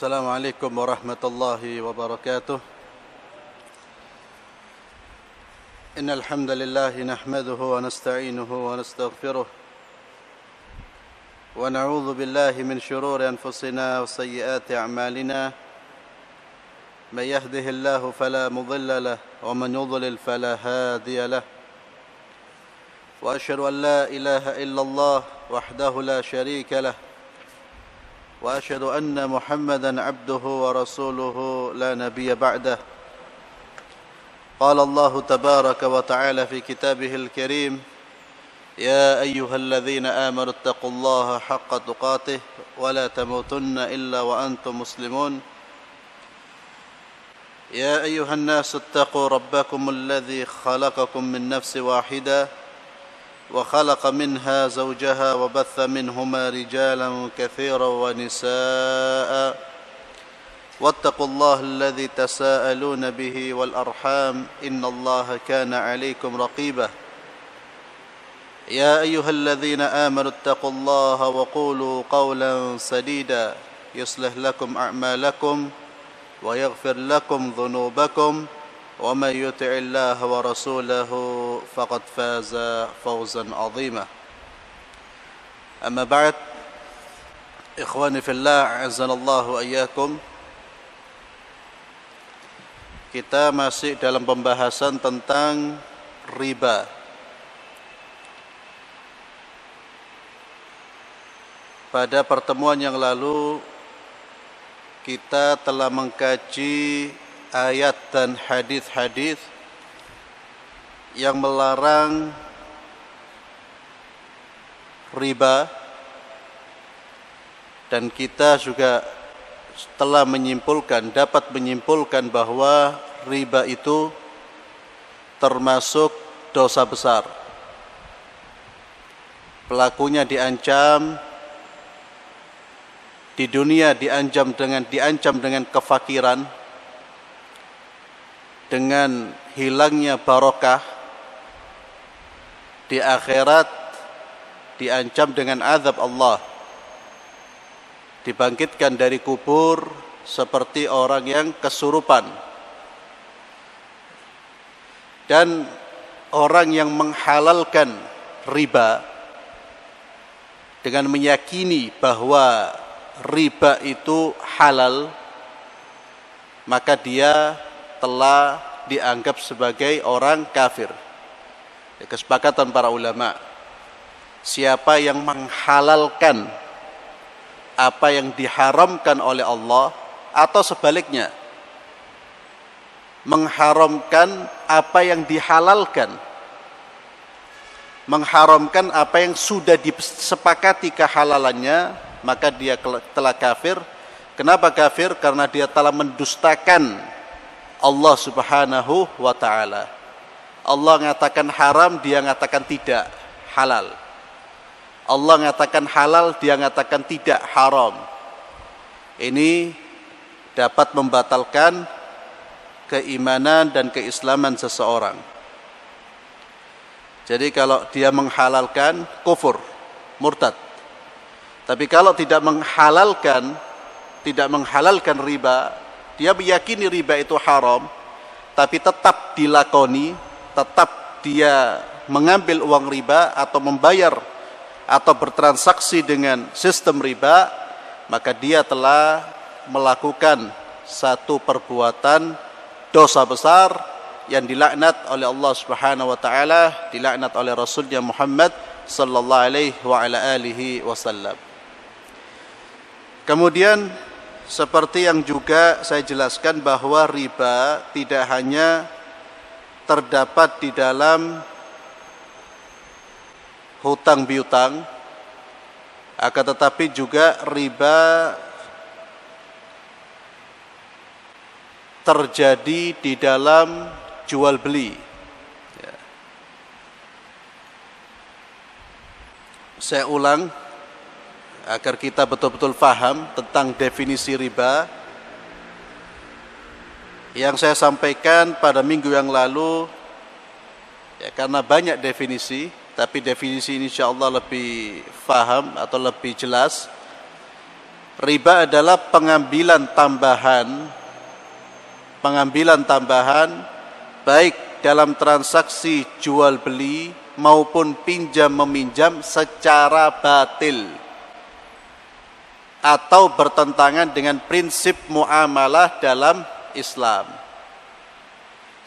السلام عليكم ورحمة الله وبركاته. إن الحمد لله نحمده ونستعينه ونستغفره ونعوذ بالله من شرور أنفسنا وسيئات أعمالنا. من يهده الله فلا مضل له ومن يضلل فلا هادي له. وأشهد أن لا إله إلا الله وحده لا شريك له وأشهد أن محمدا عبده ورسوله لا نبي بعده. قال الله تبارك وتعالى في كتابه الكريم: يا أيها الذين آمنوا اتقوا الله حق تقاته ولا تموتن إلا وأنتم مسلمون. يا أيها الناس اتقوا ربكم الذي خلقكم من نفس واحدة وخلق منها زوجها وبث منهما رجالا كثيرا ونساء واتقوا الله الذي تساءلون به والأرحام إن الله كان عليكم رقيبا. يا أيها الذين آمنوا اتقوا الله وقولوا قولا سديدا يصلح لكم أعمالكم ويغفر لكم ذنوبكم ومن يطع الله ورسوله فقد فاز فوزا عظيما. أما بعد، إخواني في الله أعزنا الله وإياكم. Kita masih dalam pembahasan tentang riba. Pada pertemuan yang lalu kita telah mengkaji ayat dan hadis-hadis yang melarang riba, dan kita juga telah dapat menyimpulkan bahwa riba itu termasuk dosa besar. Pelakunya diancam di dunia, diancam dengan kefakiran, dengan hilangnya barokah. Di akhirat diancam dengan azab Allah, dibangkitkan dari kubur seperti orang yang kesurupan. Dan orang yang menghalalkan riba dengan meyakini bahwa riba itu halal, maka dia telah dianggap sebagai orang kafir. Kesepakatan para ulama, siapa yang menghalalkan apa yang diharamkan oleh Allah, atau sebaliknya mengharamkan apa yang dihalalkan, mengharamkan apa yang sudah disepakati kehalalannya, maka dia telah kafir. Kenapa kafir? Karena dia telah mendustakan Allah subhanahu wa ta'ala. Allah mengatakan haram, dia mengatakan tidak halal. Allah mengatakan halal, dia mengatakan tidak haram. Ini dapat membatalkan keimanan dan keislaman seseorang. Jadi kalau dia menghalalkan, kufur, murtad. Tapi kalau tidak menghalalkan riba, dia meyakini riba itu haram, tapi tetap dilakoni, tetap dia mengambil uang riba atau membayar atau bertransaksi dengan sistem riba, maka dia telah melakukan satu perbuatan dosa besar yang dilaknat oleh Allah Subhanahu wa taala, dilaknat oleh Rasulnya Muhammad sallallahu alaihi wasallam. Kemudian seperti yang juga saya jelaskan bahwa riba tidak hanya terdapat di dalam hutang piutang, akan tetapi juga riba terjadi di dalam jual beli. Saya ulang agar kita betul-betul paham tentang definisi riba. Yang saya sampaikan pada minggu yang lalu, karena banyak definisi, tapi definisi ini insyaallah lebih paham atau lebih jelas. Riba adalah pengambilan tambahan baik dalam transaksi jual beli maupun pinjam meminjam secara batil atau bertentangan dengan prinsip muamalah dalam Islam.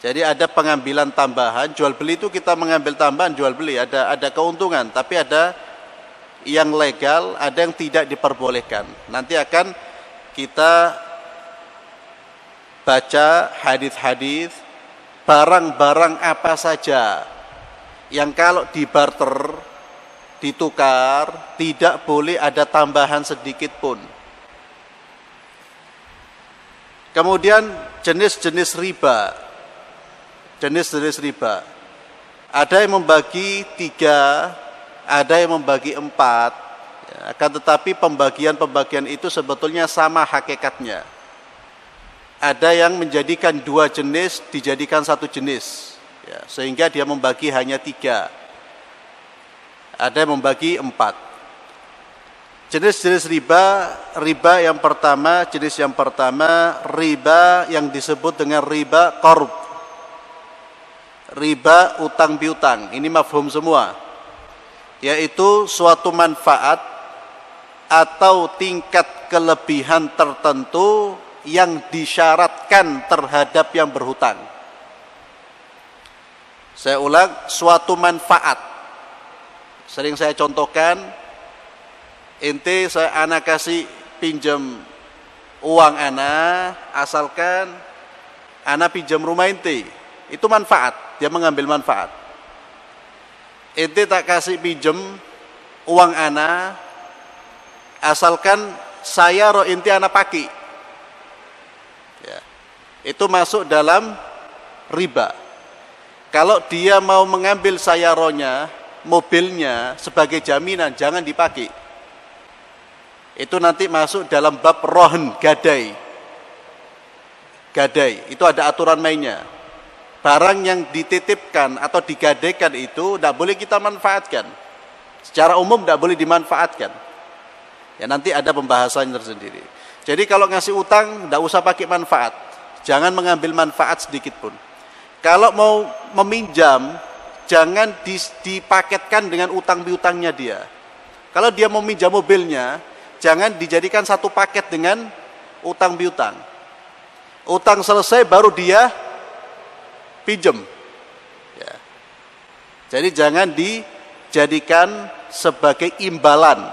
Jadi ada pengambilan tambahan, jual beli itu kita mengambil tambahan jual beli, ada keuntungan, tapi ada yang legal, ada yang tidak diperbolehkan. Nanti akan kita baca hadis-hadis barang-barang apa saja yang kalau dibarter, ditukar, tidak boleh ada tambahan sedikit pun. Kemudian jenis-jenis riba. Ada yang membagi 3, ada yang membagi 4. Akan tetapi pembagian itu sebetulnya sama hakikatnya. Ada yang menjadikan 2 jenis dijadikan 1 jenis, ya, sehingga dia membagi hanya 3. Ada yang membagi 4. Jenis-jenis riba yang pertama, riba yang disebut dengan riba qarb, riba utang piutang. Ini mafhum semua, yaitu suatu manfaat atau tingkat kelebihan tertentu yang disyaratkan terhadap yang berhutang. Saya ulang, suatu manfaat. Sering saya contohkan, anak kasih pinjam uang asalkan anak pinjam rumah ente, itu manfaat, dia mengambil manfaat. Ente tak kasih pinjam uang asalkan saya roh ente anak pakai, ya, itu masuk dalam riba. Kalau dia mau mengambil sayaronya, mobilnya sebagai jaminan, jangan dipakai. Itu nanti masuk dalam bab rohn, gadai. Itu ada aturan mainnya. Barang yang dititipkan atau digadaikan itu tidak boleh kita manfaatkan. Secara umum tidak boleh dimanfaatkan. Ya, nanti ada pembahasannya tersendiri. Jadi kalau ngasih utang tidak usah pakai manfaat. Jangan mengambil manfaat sedikit pun. Kalau mau meminjam, jangan dipaketkan dengan utang piutangnya dia. Kalau dia mau minjam mobilnya, jangan dijadikan satu paket dengan utang piutang. Utang selesai baru dia pinjam. Ya. Jadi jangan dijadikan sebagai imbalan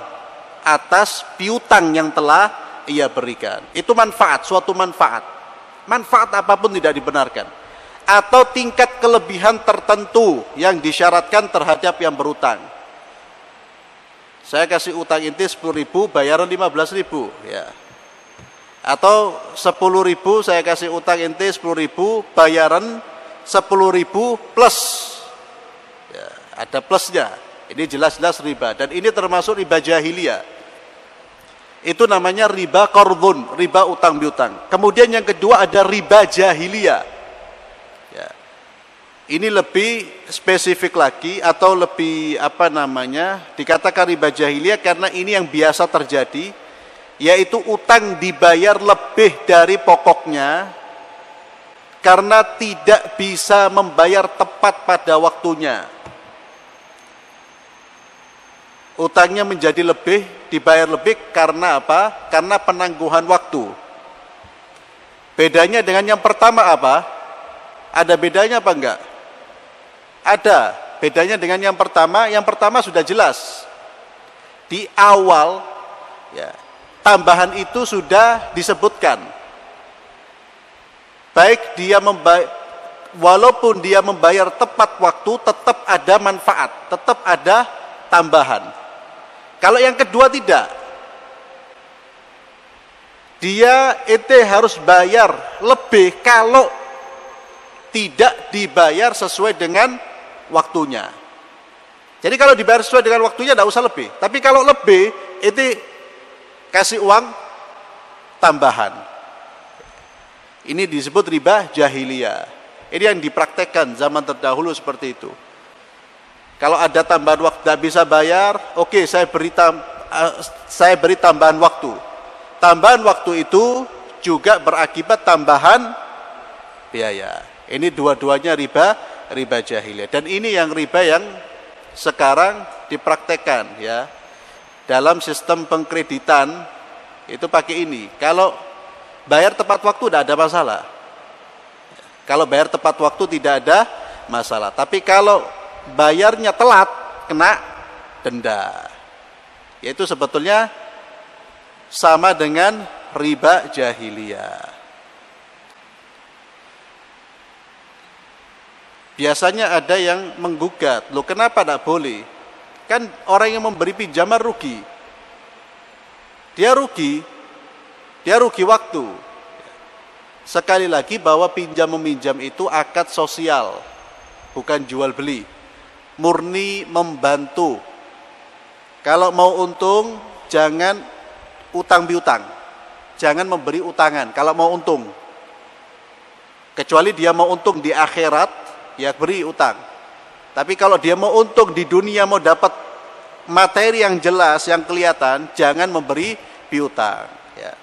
atas piutang yang telah ia berikan. Itu manfaat, suatu manfaat. Manfaat apapun tidak dibenarkan. Atau tingkat kelebihan tertentu yang disyaratkan terhadap yang berutang. Saya kasih utang inti 10.000, bayaran 15.000, ya. Atau 10.000 saya kasih utang inti 10.000, bayaran 10.000 plus. Ya, ada plusnya. Ini jelas-jelas riba, dan ini termasuk riba jahiliyah. Itu namanya riba qardun, riba utang piutang. Kemudian yang kedua ada riba jahiliyah. Ya. Ini lebih spesifik lagi atau lebih dikatakan riba jahiliyah karena ini yang biasa terjadi, yaitu utang dibayar lebih dari pokoknya karena tidak bisa membayar tepat pada waktunya. Utangnya menjadi lebih, dibayar lebih karena apa? Karena penangguhan waktu. Bedanya dengan yang pertama apa? Ada bedanya apa enggak? Ada bedanya dengan yang pertama. Yang pertama sudah jelas. Di awal, ya, tambahan itu sudah disebutkan. Baik dia walaupun dia membayar tepat waktu, tetap ada manfaat, tetap ada tambahan. Kalau yang kedua tidak. Dia harus bayar lebih kalau tidak dibayar sesuai dengan waktunya. Jadi kalau dibayar sesuai dengan waktunya tidak usah lebih. Tapi kalau lebih, kasih uang tambahan. Ini disebut riba jahiliyah. Ini yang dipraktekkan zaman terdahulu seperti itu. Kalau ada tambahan waktu tidak bisa bayar, oke, saya beri tambahan waktu. tambahan waktu itu juga berakibat tambahan biaya. Ini dua-duanya riba jahiliyah. Dan ini yang riba yang sekarang dipraktekkan ya. Dalam sistem pengkreditan itu pakai ini. Kalau bayar tepat waktu tidak ada masalah. Kalau bayar tepat waktu tidak ada masalah. Tapi kalau bayarnya telat kena denda. Yaitu sebetulnya sama dengan riba jahiliyah. Biasanya ada yang menggugat, loh kenapa tidak boleh? Kan orang yang memberi pinjaman rugi. Dia rugi waktu. Sekali lagi bahwa pinjam meminjam itu akad sosial, bukan jual beli. Murni membantu. Kalau mau untung, jangan utang piutang. Jangan memberi utangan kalau mau untung. Kecuali dia mau untung di akhirat, ya beri utang. Tapi kalau dia mau untung di dunia, mau dapat materi yang jelas, yang kelihatan, jangan memberi piutang. Ya.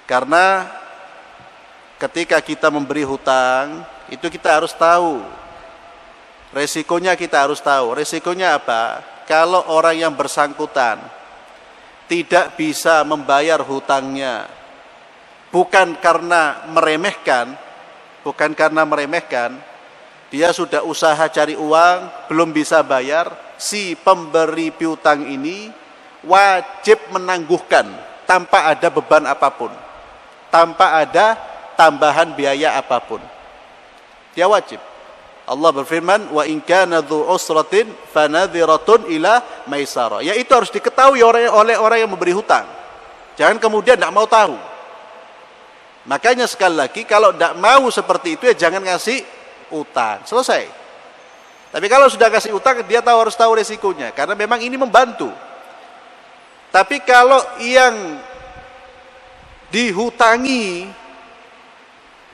Karena ketika kita memberi hutang, itu kita harus tahu. Resikonya kita harus tahu. Resikonya apa? Kalau orang yang bersangkutan tidak bisa membayar hutangnya, bukan karena meremehkan, dia sudah usaha cari uang, belum bisa bayar, si pemberi piutang ini wajib menangguhkan tanpa ada beban apapun, tanpa ada tambahan biaya apapun. Dia wajib. Allah berfirman, wa in kana dzu usratin fanadhiratun ila maisarah. Ya, itu harus diketahui oleh orang yang memberi hutang. Jangan kemudian tidak mau tahu. Makanya sekali lagi, kalau tidak mau seperti itu ya jangan ngasih utang. Selesai. Tapi kalau sudah kasih utang, dia harus tahu resikonya. Karena memang ini membantu. Tapi kalau yang dihutangi,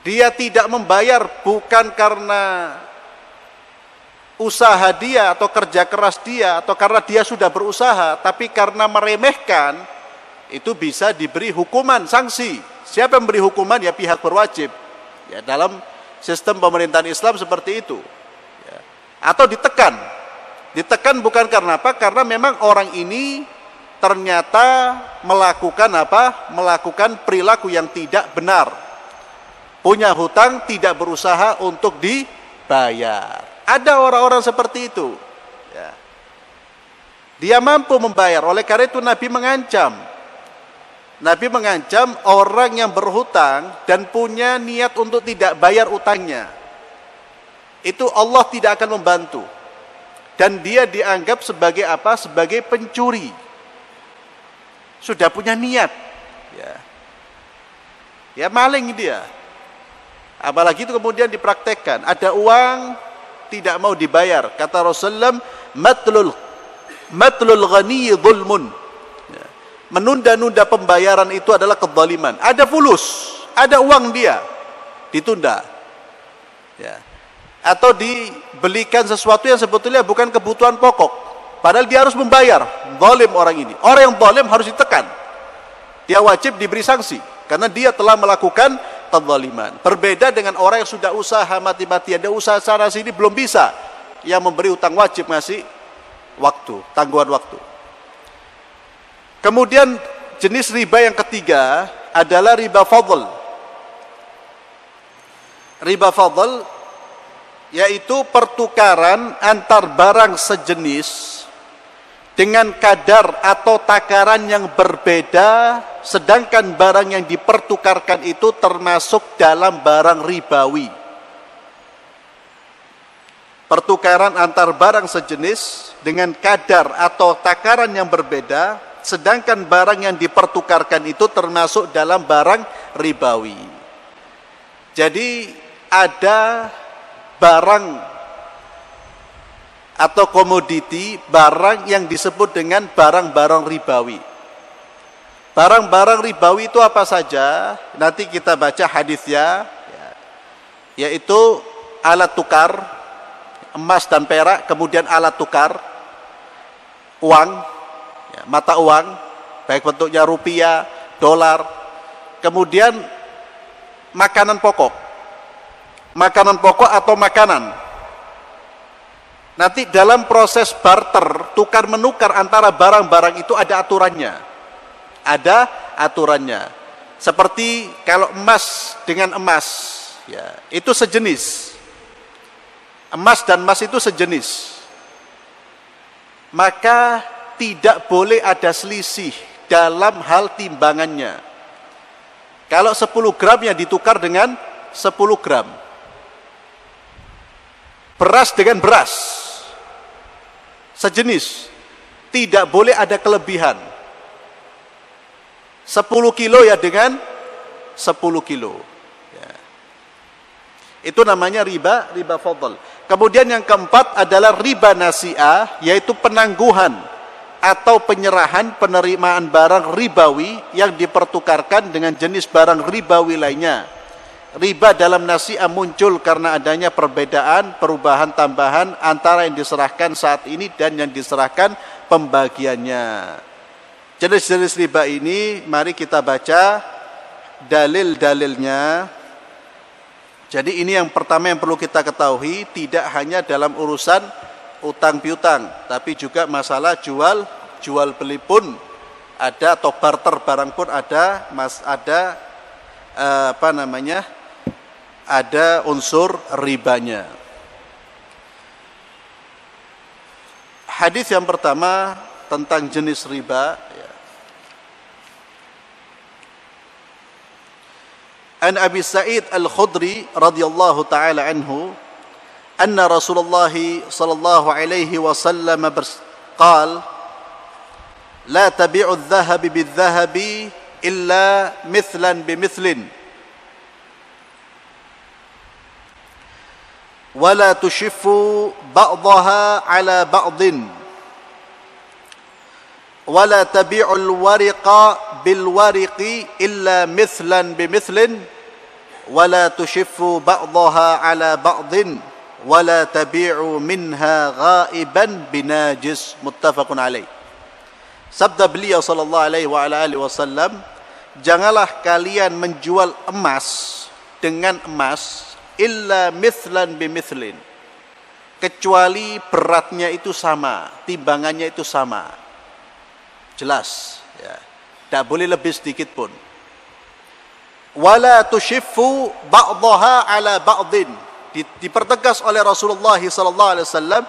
dia tidak membayar bukan karena usaha dia atau kerja keras dia atau karena dia sudah berusaha, tapi karena meremehkan, itu bisa diberi hukuman, sanksi. Siapa yang memberi hukuman? Ya pihak berwajib. Ya, dalam sistem pemerintahan Islam seperti itu. Ya. Atau ditekan. Ditekan bukan karena apa? Karena memang orang ini ternyata melakukan apa? Melakukan perilaku yang tidak benar. Punya hutang, tidak berusaha untuk dibayar. Ada orang-orang seperti itu. Ya. Dia mampu membayar. Oleh karena itu Nabi mengancam. Nabi mengancam orang yang berhutang dan punya niat untuk tidak bayar utangnya. Itu Allah tidak akan membantu. Dan dia dianggap sebagai apa? Sebagai pencuri. Sudah punya niat. Ya, ya maling dia. Apalagi itu kemudian dipraktekkan. Ada uang tidak mau dibayar. Kata Rasulullah, matlul ghani zulmun. Ya. Menunda-nunda pembayaran itu adalah kezaliman. Ada fulus, ada uang dia, ditunda. Ya. Atau dibelikan sesuatu yang sebetulnya bukan kebutuhan pokok. Padahal dia harus membayar. Zalim orang ini. Orang yang zalim harus ditekan. Dia wajib diberi sanksi. Karena dia telah melakukan kezaliman. Berbeda dengan orang yang sudah usaha mati-matian. Dia usaha sana sini belum bisa. Yang memberi utang wajib ngasih waktu, tangguhan waktu. Kemudian jenis riba yang ketiga adalah riba fadl. Riba fadl yaitu pertukaran antar barang sejenis dengan kadar atau takaran yang berbeda, sedangkan barang yang dipertukarkan itu termasuk dalam barang ribawi. Pertukaran antar barang sejenis dengan kadar atau takaran yang berbeda, sedangkan barang yang dipertukarkan itu termasuk dalam barang ribawi. Jadi ada barang atau komoditi, barang yang disebut dengan barang-barang ribawi. Barang-barang ribawi itu apa saja? Nanti kita baca hadisnya, yaitu alat tukar, emas dan perak, kemudian alat tukar, uang, mata uang, baik bentuknya rupiah, dolar. Kemudian makanan pokok atau makanan. Nanti dalam proses barter, tukar menukar antara barang-barang itu ada aturannya. Ada aturannya. Seperti kalau emas dengan emas, ya, itu sejenis. Emas dan emas itu sejenis. Maka tidak boleh ada selisih dalam hal timbangannya. Kalau 10 gramnya ditukar dengan 10 gram. Beras dengan beras. Sejenis. Tidak boleh ada kelebihan. 10 kilo ya dengan 10 kilo. Ya. Itu namanya riba fadl. Kemudian yang keempat adalah riba nasi'ah, yaitu penangguhan atau penyerahan penerimaan barang ribawi yang dipertukarkan dengan jenis barang ribawi lainnya. Riba dalam nasi'ah muncul karena adanya perbedaan, perubahan tambahan antara yang diserahkan saat ini dan yang diserahkan pembagiannya. Jenis-jenis riba ini mari kita baca dalil-dalilnya. Jadi ini yang pertama yang perlu kita ketahui, tidak hanya dalam urusan utang piutang, tapi juga masalah jual beli pun ada, atau barter barang pun ada, ada unsur ribanya. Hadis yang pertama tentang jenis riba. An Abi Sa'id Al-Khudri radhiyallahu taala anhu anna Rasulullah sallallahu alaihi wasallam qala la tabi'u adh-dhahaba bidh-dhahabi illa mithlan bimithlin wa la tushiffu ba'daha ala ba'din wa la tabi'u al-wariqa bil-wariqi illa mithlan bimithlin ولا تشف بعضها على بعض ولا تبيع منها غائبا بناجس متفق عليه. Sabda beliau sallallahu alaihi wa ala alihi wasallam, janganlah kalian menjual emas dengan emas illa mithlan bimithlin, kecuali beratnya itu sama, timbangannya itu sama. Jelas ya. Tidak boleh lebih sedikit pun. Wala tushiffu ba'daha ala ba'din. Dipertegas oleh Rasulullah sallallahu alaihi wasallam,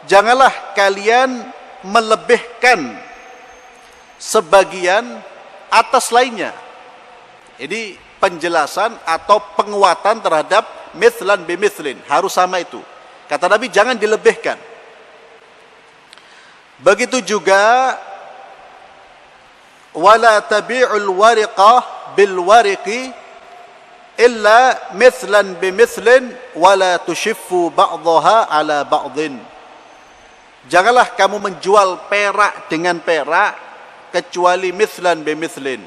janganlah kalian melebihkan sebagian atas lainnya. Ini penjelasan atau penguatan terhadap mithlan bimithlin, harus sama itu. Kata Nabi jangan dilebihkan. Begitu juga wala tabi'ul wariqah bil wariqi illa mithlan bimithlin wala tushiffu ba'daha ala ba'din. Janganlah kamu menjual perak dengan perak kecuali mithlan bimithlin,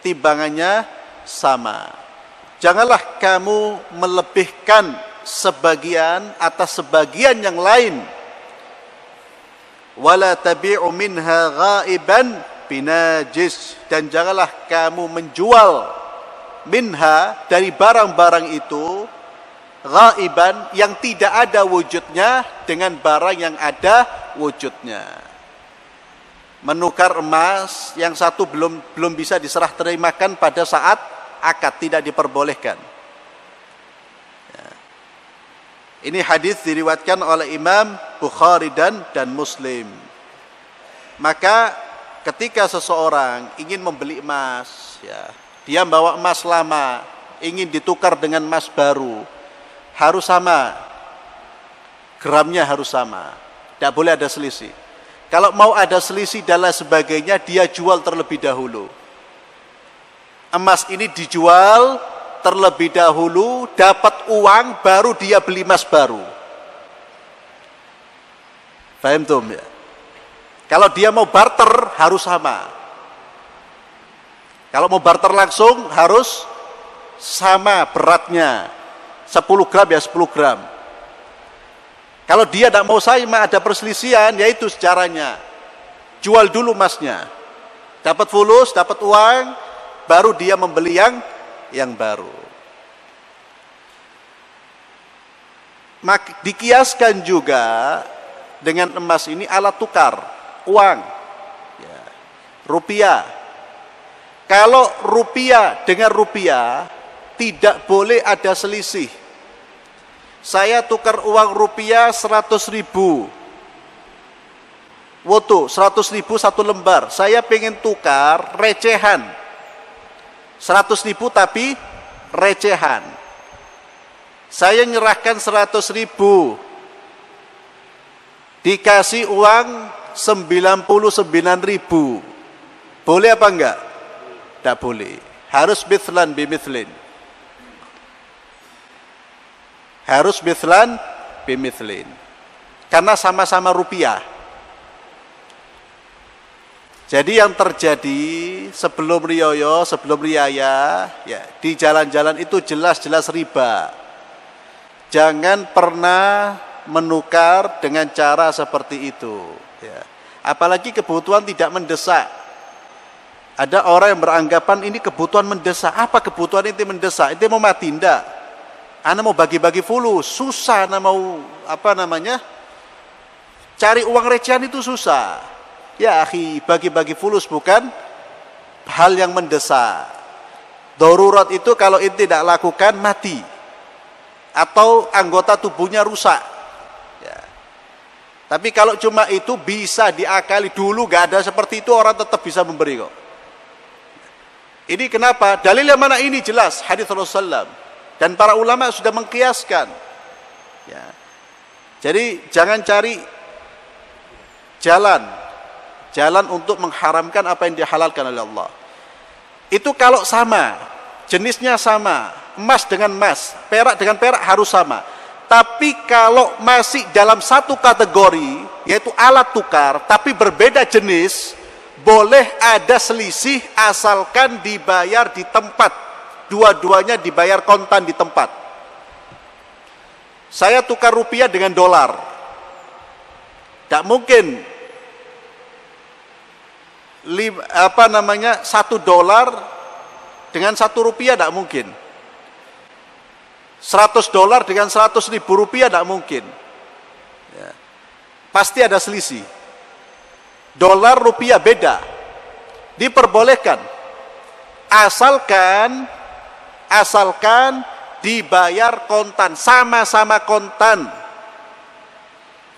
timbangannya sama. Janganlah kamu melebihkan sebagian atas sebagian yang lain. Wala tabi'u minha ghaiban binajis, dan janganlah kamu menjual minha dari barang-barang itu ghaiban yang tidak ada wujudnya dengan barang yang ada wujudnya. Menukar emas yang satu belum bisa diserah terimakan pada saat akad, tidak diperbolehkan. Ya. Ini hadis diriwayatkan oleh Imam Bukhari dan Muslim. Maka ketika seseorang ingin membeli emas, ya, dia bawa emas lama, ingin ditukar dengan emas baru, harus sama, gramnya harus sama, tidak boleh ada selisih. Kalau mau ada selisih dan lain sebagainya, dia jual terlebih dahulu. Emas ini dijual terlebih dahulu, dapat uang, baru dia beli emas baru. Paham tuh ya? Kalau dia mau barter harus sama. Kalau mau barter langsung harus sama beratnya. 10 gram ya 10 gram. Kalau dia tidak mau sama, ada perselisihan, yaitu secaranya. Jual dulu emasnya. Dapat fulus, dapat uang, baru dia membeli yang baru. Dikiaskan juga dengan emas ini alat tukar, uang, ya, rupiah. Kalau rupiah dengan rupiah tidak boleh ada selisih. Saya tukar uang rupiah 100.000, woto 100.000 satu lembar. Saya pengen tukar recehan 100.000 tapi recehan. Saya nyerahkan 100.000, dikasih uang 99.000. Boleh apa enggak? Tidak boleh. Harus mithlan bimithlin. Harus mithlan bimithlin. Karena sama-sama rupiah. Jadi yang terjadi sebelum riyoyo, sebelum riaya, ya, di jalan-jalan itu jelas-jelas riba. Jangan pernah menukar dengan cara seperti itu. Ya. Apalagi kebutuhan tidak mendesak. Ada orang yang beranggapan ini kebutuhan mendesak. Apa kebutuhan itu mendesak? Itu mau mati, enggak. Anda mau bagi-bagi fulus, susah. Anda mau cari uang recehan itu susah. Ya akhi, bagi-bagi fulus bukan hal yang mendesak. Darurat itu kalau itu tidak lakukan mati. Atau anggota tubuhnya rusak. Ya. Tapi kalau cuma itu bisa diakali. Dulu gak ada seperti itu, orang tetap bisa memberi kok. Ini kenapa? Dalilnya mana ini jelas, hadis Rasulullah SAW. Dan para ulama sudah mengkiaskan. Ya. Jadi jangan cari jalan untuk mengharamkan apa yang dihalalkan oleh Allah. Itu kalau sama, jenisnya sama, emas dengan emas, perak dengan perak harus sama. Tapi kalau masih dalam satu kategori, yaitu alat tukar, tapi berbeda jenis, boleh ada selisih asalkan dibayar di tempat. Dua-duanya dibayar kontan di tempat. Saya tukar rupiah dengan dolar. Tidak mungkin $1 dengan $1 tidak mungkin. $100 dengan $100.000 tidak mungkin. Ya. Pasti ada selisih. Dolar rupiah beda. Diperbolehkan. Asalkan dibayar kontan, sama-sama kontan.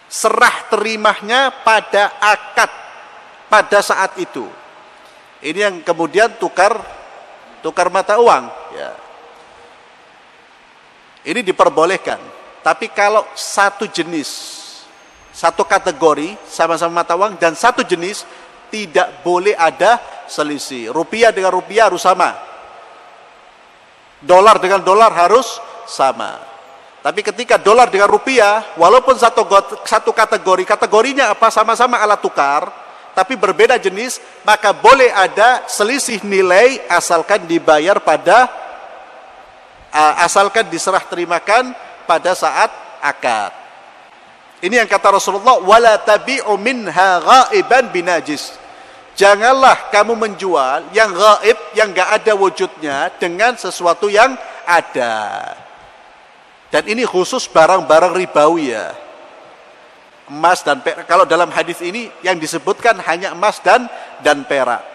Serah terimahnya pada akad pada saat itu. Ini yang kemudian tukar mata uang. Ya. Ini diperbolehkan. Tapi kalau satu jenis, satu kategori, sama-sama mata uang dan satu jenis, tidak boleh ada selisih. Rupiah dengan rupiah harus sama. Dolar dengan dolar harus sama. Tapi ketika dolar dengan rupiah, walaupun satu kategorinya apa? Sama-sama alat tukar, tapi berbeda jenis, maka boleh ada selisih nilai asalkan dibayar asalkan diserah terimakan pada saat akad. Ini yang kata Rasulullah, wala tabi'u minha ghaiban binajis. Janganlah kamu menjual yang gaib, yang gak ada wujudnya dengan sesuatu yang ada. Dan ini khusus barang-barang ribawi ya. Emas dan perak. Kalau dalam hadis ini yang disebutkan hanya emas dan perak.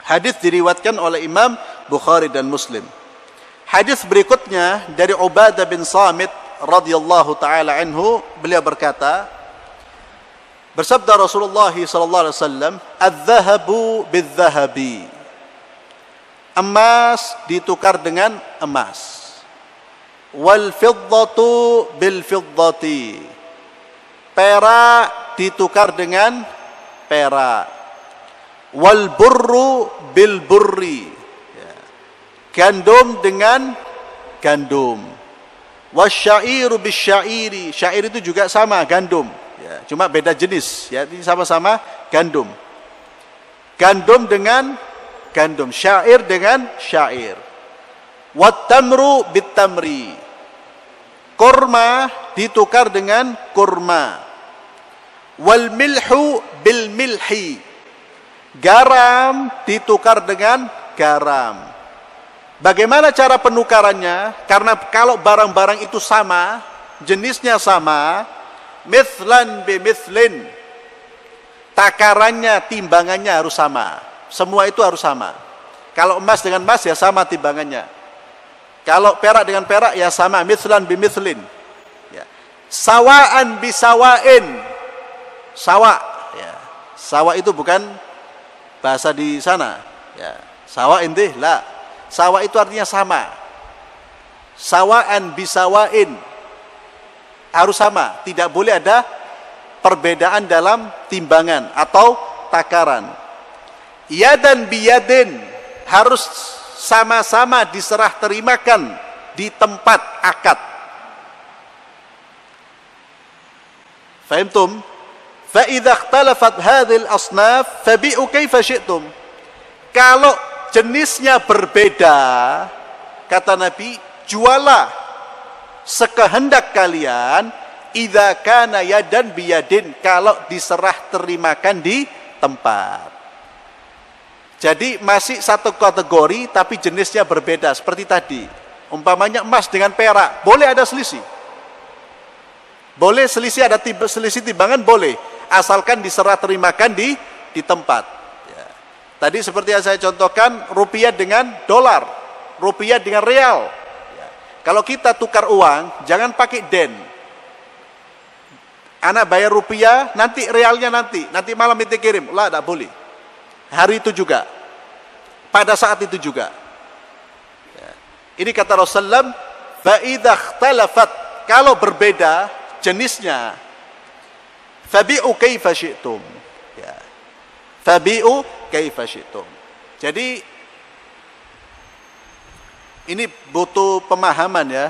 Hadis diriwayatkan oleh Imam Bukhari dan Muslim. Hadis berikutnya dari Ubadah bin Samit radhiyallahu taala anhu, beliau berkata, bersabda Rasulullah sallallahu alaihi wasallam, "Adz-dzahabu bidz-dzahabi." Emas ditukar dengan emas. Wal fiddatu bil fiddati. Perak ditukar dengan perak. Wal burru bil burri. Gandum dengan gandum. Wasyairu bis syairi. Syair itu juga sama, gandum. Ya, cuma beda jenis, ya, ini sama-sama gandum. Gandum dengan gandum, syair dengan syair. Wat tamru bit tamri. Kurma ditukar dengan kurma. Wal milhu bil milhi. Garam ditukar dengan garam. Bagaimana cara penukarannya? Karena kalau barang-barang itu sama, jenisnya sama, mithlan bimithlin, takarannya, timbangannya harus sama. Semua itu harus sama. Kalau emas dengan emas ya sama timbangannya. Kalau perak dengan perak ya sama, mithlan bimithlin. Ya. Sawaan bisawain. Sawa, ya. Sawa itu bukan bahasa di sana. Ya. Sawa intih lah. Sawa itu artinya sama. Sawaan bisawain. Harus sama. Tidak boleh ada perbedaan dalam timbangan atau takaran. Yadan biyadin. Harus sama-sama diserah terimakan di tempat akad. Fahimtum? Fa'idha ikhtalafat hadhil asnaf fabi'u kaifa syi'tum. Kalau jenisnya berbeda, kata Nabi, jualah sekehendak kalian, idza kana yadan biyadin, kalau diserah terimakan di tempat. Jadi masih satu kategori tapi jenisnya berbeda, seperti tadi. Umpamanya emas dengan perak, boleh ada selisih. Boleh selisih, ada selisih timbangan boleh, asalkan diserah terimakan di tempat. Tadi seperti yang saya contohkan, rupiah dengan dolar, rupiah dengan real. Ya. Kalau kita tukar uang, jangan pakai den. Anak bayar rupiah, nanti realnya nanti malam itu kirim. Lah, tidak boleh. Hari itu juga, pada saat itu juga. Ya. Ini kata Rasulullah, فَإِذَا اخْتَلَفَتْ, kalau berbeda jenisnya, فَبِعُوا كَيْفَ شِئْتُمْ. Ya. فَبِعُوا kaifa syi'tum. Jadi ini butuh pemahaman ya.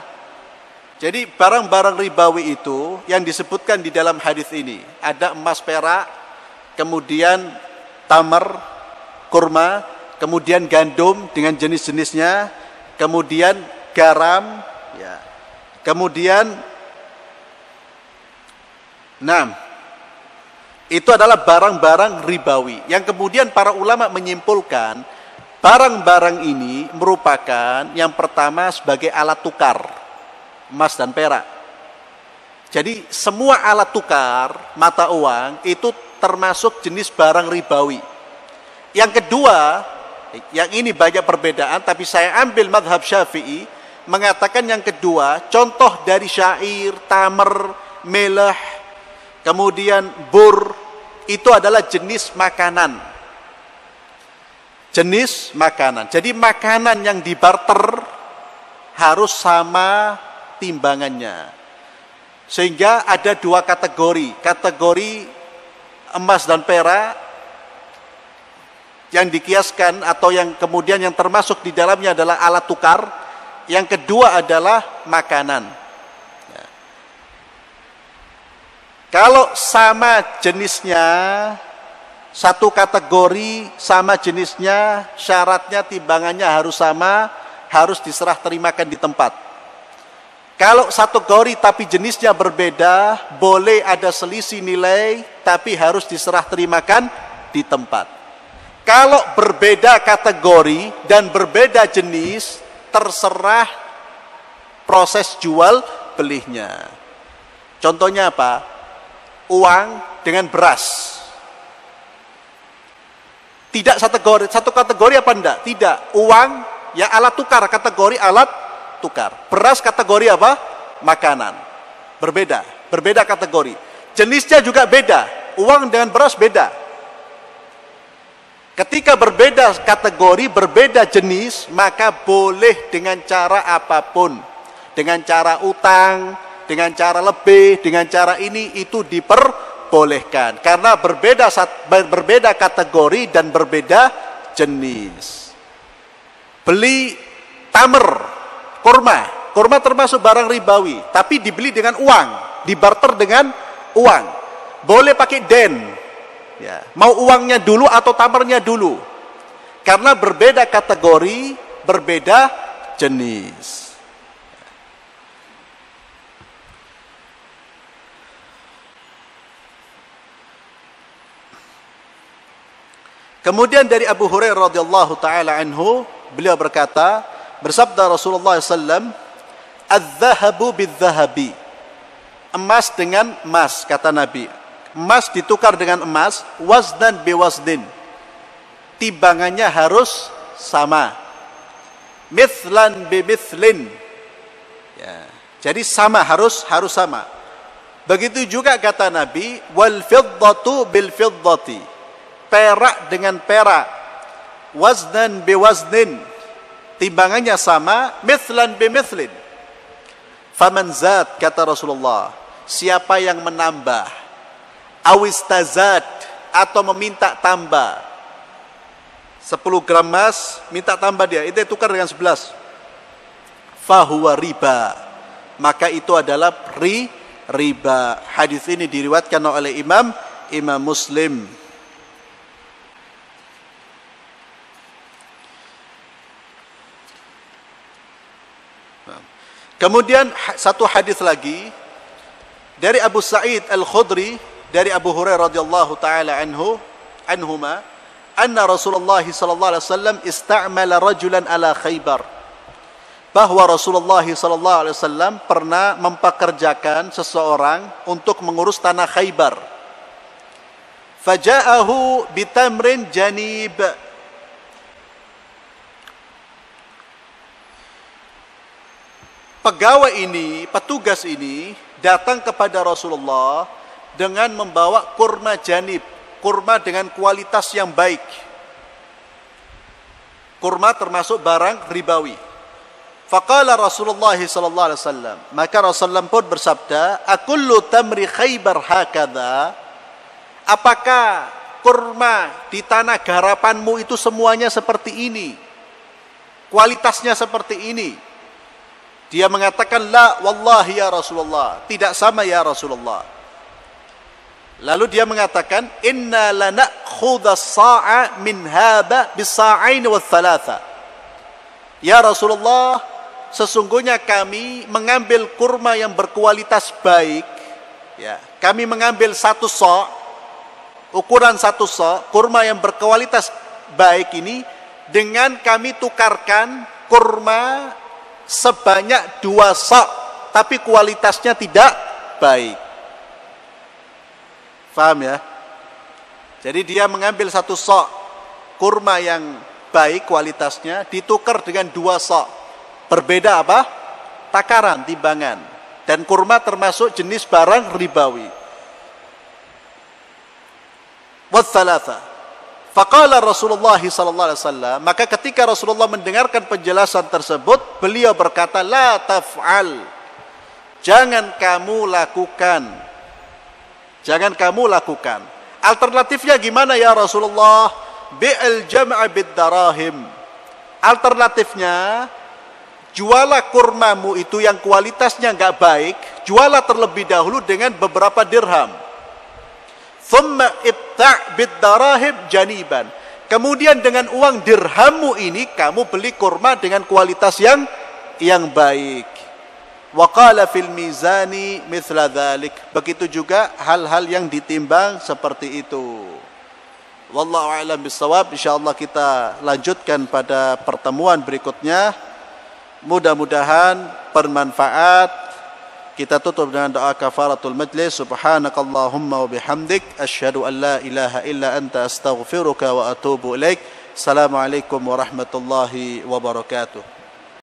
Jadi barang-barang ribawi itu yang disebutkan di dalam hadis ini, ada emas perak, kemudian tamar, kurma, kemudian gandum dengan jenis-jenisnya, kemudian garam, ya. Kemudian itu adalah barang-barang ribawi yang kemudian para ulama menyimpulkan barang-barang ini merupakan yang pertama sebagai alat tukar emas dan perak. Jadi semua alat tukar mata uang itu termasuk jenis barang ribawi. Yang kedua, yang ini banyak perbedaan tapi saya ambil mazhab Syafi'i, mengatakan yang kedua, contoh dari syair, tamar, melah, kemudian bur, itu adalah jenis makanan. Jenis makanan. Jadi makanan yang dibarter harus sama timbangannya. Sehingga ada dua kategori. Kategori emas dan perak yang dikiaskan atau yang kemudian yang termasuk di dalamnya adalah alat tukar. Yang kedua adalah makanan. Kalau sama jenisnya, satu kategori sama jenisnya, syaratnya timbangannya harus sama, harus diserah terimakan di tempat. Kalau satu kategori tapi jenisnya berbeda, boleh ada selisih nilai, tapi harus diserah terimakan di tempat. Kalau berbeda kategori dan berbeda jenis, terserah proses jual belinya. Contohnya apa? Uang dengan beras. Tidak satu kategori apa enggak? Tidak. Uang ya alat tukar, kategori alat tukar. Beras kategori apa? Makanan. Berbeda kategori. Jenisnya juga beda. Uang dengan beras beda. Ketika berbeda kategori, berbeda jenis, maka boleh dengan cara apapun. Dengan cara utang, dengan cara lebih, dengan cara ini, itu diperbolehkan. Karena berbeda kategori dan berbeda jenis. Beli tamar, kurma termasuk barang ribawi, tapi dibeli dengan uang, dibarter dengan uang. Boleh pakai den, ya. Mau uangnya dulu atau tamarnya dulu. Karena berbeda kategori, berbeda jenis. Kemudian dari Abu Hurairah radhiyallahu taala anhu, beliau berkata, bersabda Rasulullah SAW, "Az-zahabu bil-zahabi." Emas dengan emas, kata Nabi. Emas ditukar dengan emas, waznan biwazdin. Timbangannya harus sama. Mithlan bimithlin. Ya. Jadi sama, harus sama. Begitu juga kata Nabi, wal fiddatu bil fiddati. Perak dengan perak, waznan biwaznin, timbangannya sama, mithlan bimithlin. Faman zad, kata Rasulullah, siapa yang menambah, awistazad, atau meminta tambah, 10 gram emas, minta tambah dia, itu tukar dengan 11, fahuwa riba, maka itu adalah riba. Hadis ini diriwayatkan oleh Imam Muslim. Kemudian satu hadis lagi dari Abu Sa'id Al-Khudri dari Abu Hurairah radhiyallahu taala anhuma, anna Rasulullah sallallahu alaihi wasallam ista'mala rajulan ala Khaybar. Bahwa Rasulullah sallallahu alaihi wasallam pernah mempekerjakan seseorang untuk mengurus tanah Khaybar. Faja'ahu bitamrin janib. Pegawai ini, petugas ini datang kepada Rasulullah dengan membawa kurma janib, kurma dengan kualitas yang baik. Kurma termasuk barang ribawi. Faqala Rasulullah sallallahu alaihi wasallam, maka Rasulullah pun bersabda, "Akullu tamri Khaybar hakadha?" Apakah kurma di tanah garapanmu itu semuanya seperti ini? Kualitasnya seperti ini? Dia mengatakan, la wallahi ya Rasulullah, tidak sama ya Rasulullah. Lalu dia mengatakan, inna lanakhudha as-sa'a min hadha bis-sa'ain wath-thalatha. Ya Rasulullah, sesungguhnya kami mengambil kurma yang berkualitas baik, ya, kami mengambil 1 sa', ukuran 1 sa', kurma yang berkualitas baik ini dengan kami tukarkan kurma sebanyak 2 sa', tapi kualitasnya tidak baik. Faham ya? Jadi dia mengambil 1 sa' kurma yang baik kualitasnya, ditukar dengan 2 sa'. Berbeda apa? Takaran, timbangan. Dan kurma termasuk jenis barang ribawi. Wath-thalatha. Faqala Rasulullah sallallahu alaihi wasallam, maka ketika Rasulullah mendengarkan penjelasan tersebut, beliau berkata, la taf'al. Jangan kamu lakukan. Jangan kamu lakukan. Alternatifnya gimana ya Rasulullah? Bi'al jam'a bid-darahim. Alternatifnya, jualah kurmamu itu yang kualitasnya enggak baik, jualah terlebih dahulu dengan beberapa dirham. Thumma ibta' bid-darahim janiban. Kemudian dengan uang dirhammu ini kamu beli kurma dengan kualitas yang baik. Wa qala fil mizani mithla dzalik. Begitu juga hal-hal yang ditimbang seperti itu. Wallahu a'lam bissawab. Insyaallah kita lanjutkan pada pertemuan berikutnya. Mudah-mudahan bermanfaat. Kita tutup dengan doa kafaratul majlis. Subhanakallahumma wa bihamdik, asyhadu an la ilaha illa anta, astaghfiruka wa atubu ilaik. Assalamualaikum warahmatullahi wabarakatuh.